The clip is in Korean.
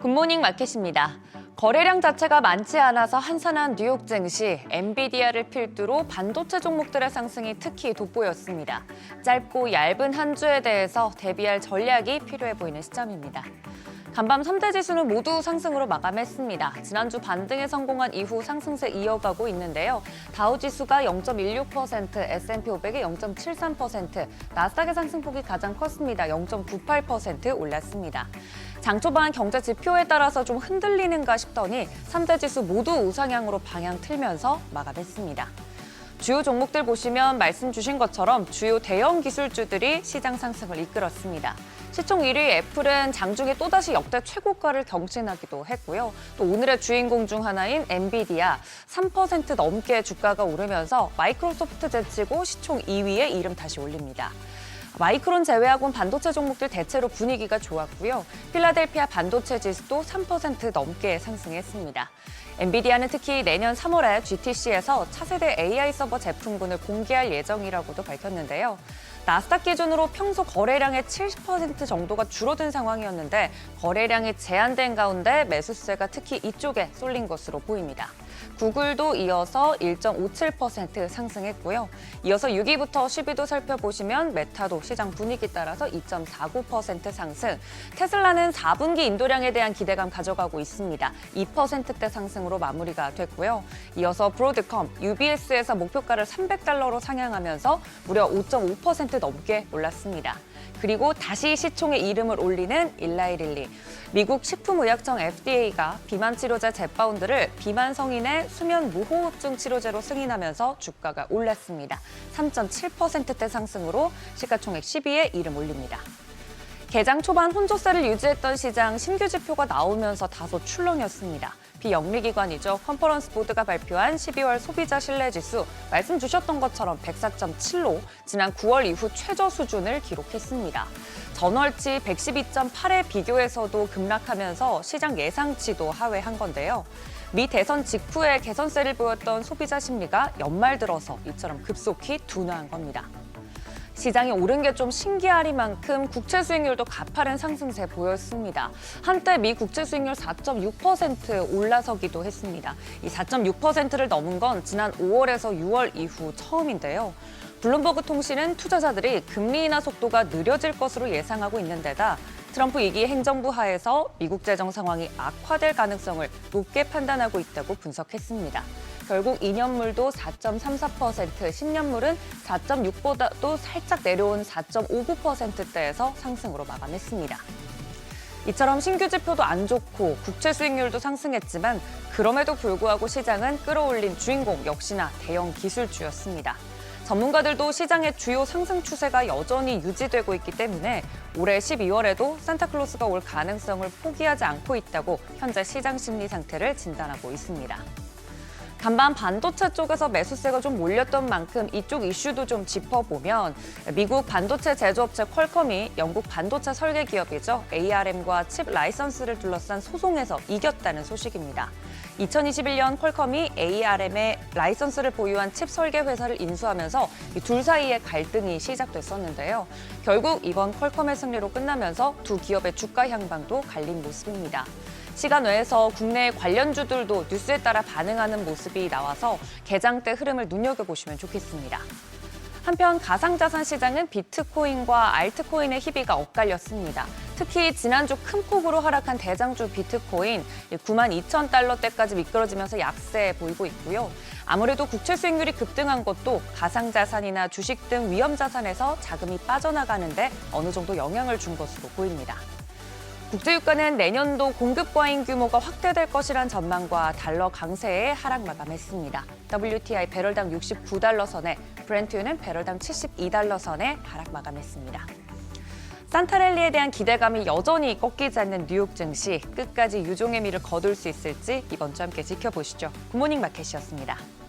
굿모닝 마켓입니다. 거래량 자체가 많지 않아서 한산한 뉴욕 증시, 엔비디아를 필두로 반도체 종목들의 상승이 특히 돋보였습니다. 짧고 얇은 한 주에 대해서 대비할 전략이 필요해 보이는 시점입니다. 간밤 3대 지수는 모두 상승으로 마감했습니다. 지난주 반등에 성공한 이후 상승세 이어가고 있는데요. 다우지수가 0.16%, S&P 500이 0.73%, 나스닥의 상승폭이 가장 컸습니다. 0.98% 올랐습니다. 장 초반 경제 지표에 따라서 좀 흔들리는가 싶더니 3대 지수 모두 우상향으로 방향 틀면서 마감했습니다. 주요 종목들 보시면 말씀 주신 것처럼 주요 대형 기술주들이 시장 상승을 이끌었습니다. 시총 1위 애플은 장중에 또다시 역대 최고가를 경신하기도 했고요. 또 오늘의 주인공 중 하나인 엔비디아 3% 넘게 주가가 오르면서 마이크로소프트 제치고 시총 2위에 이름 다시 올립니다. 마이크론 제외하고는 반도체 종목들 대체로 분위기가 좋았고요. 필라델피아 반도체 지수도 3% 넘게 상승했습니다. 엔비디아는 특히 내년 3월에 GTC에서 차세대 AI 서버 제품군을 공개할 예정이라고도 밝혔는데요. 나스닥 기준으로 평소 거래량의 70% 정도가 줄어든 상황이었는데 거래량이 제한된 가운데 매수세가 특히 이쪽에 쏠린 것으로 보입니다. 구글도 이어서 1.57% 상승했고요. 이어서 6위부터 10위도 살펴보시면 메타도 시장 분위기 따라서 2.49% 상승, 테슬라는 4분기 인도량에 대한 기대감 가져가고 있습니다. 2%대 상승으로 마무리가 됐고요. 이어서 브로드컴, UBS에서 목표가를 $300로 상향하면서 무려 5.5% 넘게 올랐습니다. 그리고 다시 시총에 이름을 올리는 일라이릴리. 미국 식품의약청 FDA가 비만 치료제 젯바운드를 비만 성인의 수면 무호흡증 치료제로 승인하면서 주가가 올랐습니다. 3.7%대 상승으로 시가총액 10위에 이름 올립니다. 개장 초반 혼조세를 유지했던 시장 신규 지표가 나오면서 다소 출렁였습니다. 비영리기관이죠. 컨퍼런스 보드가 발표한 12월 소비자 신뢰지수 말씀 주셨던 것처럼 104.7로 지난 9월 이후 최저 수준을 기록했습니다. 전월치 112.8에 비교해서도 급락하면서 시장 예상치도 하회한 건데요. 미 대선 직후에 개선세를 보였던 소비자 심리가 연말 들어서 이처럼 급속히 둔화한 겁니다. 시장이 오른 게 좀 신기하리만큼 국채 수익률도 가파른 상승세 보였습니다. 한때 미 국채 수익률 4.6% 올라서기도 했습니다. 이 4.6%를 넘은 건 지난 5월에서 6월 이후 처음인데요. 블룸버그 통신은 투자자들이 금리 인하 속도가 느려질 것으로 예상하고 있는 데다 트럼프 2기 행정부 하에서 미국 재정 상황이 악화될 가능성을 높게 판단하고 있다고 분석했습니다. 결국 2년물도 4.34%, 10년물은 4.6보다도 살짝 내려온 4.59%대에서 상승으로 마감했습니다. 이처럼 신규 지표도 안 좋고 국채 수익률도 상승했지만 그럼에도 불구하고 시장은 끌어올린 주인공 역시나 대형 기술주였습니다. 전문가들도 시장의 주요 상승 추세가 여전히 유지되고 있기 때문에 올해 12월에도 산타클로스가 올 가능성을 포기하지 않고 있다고 현재 시장 심리 상태를 진단하고 있습니다. 간밤 반도체 쪽에서 매수세가 좀 몰렸던 만큼 이쪽 이슈도 좀 짚어보면 미국 반도체 제조업체 퀄컴이 영국 반도체 설계 기업이죠. ARM과 칩 라이선스를 둘러싼 소송에서 이겼다는 소식입니다. 2021년 퀄컴이 ARM의 라이선스를 보유한 칩 설계 회사를 인수하면서 이 둘 사이의 갈등이 시작됐었는데요. 결국 이번 퀄컴의 승리로 끝나면서 두 기업의 주가 향방도 갈린 모습입니다. 시간 외에서 국내 관련주들도 뉴스에 따라 반응하는 모습이 나와서 개장 때 흐름을 눈여겨보시면 좋겠습니다. 한편 가상자산 시장은 비트코인과 알트코인의 희비가 엇갈렸습니다. 특히 지난주 큰 폭으로 하락한 대장주 비트코인 92,000달러대까지 미끄러지면서 약세 보이고 있고요. 아무래도 국채 수익률이 급등한 것도 가상자산이나 주식 등 위험자산에서 자금이 빠져나가는데 어느 정도 영향을 준 것으로 보입니다. 국제유가는 내년도 공급 과잉 규모가 확대될 것이란 전망과 달러 강세에 하락 마감했습니다. WTI 배럴당 69달러 선에, 브렌트유는 배럴당 72달러 선에 하락 마감했습니다. 산타랠리에 대한 기대감이 여전히 꺾이지 않는 뉴욕 증시, 끝까지 유종의 미를 거둘 수 있을지 이번 주 함께 지켜보시죠. 굿모닝 마켓이었습니다.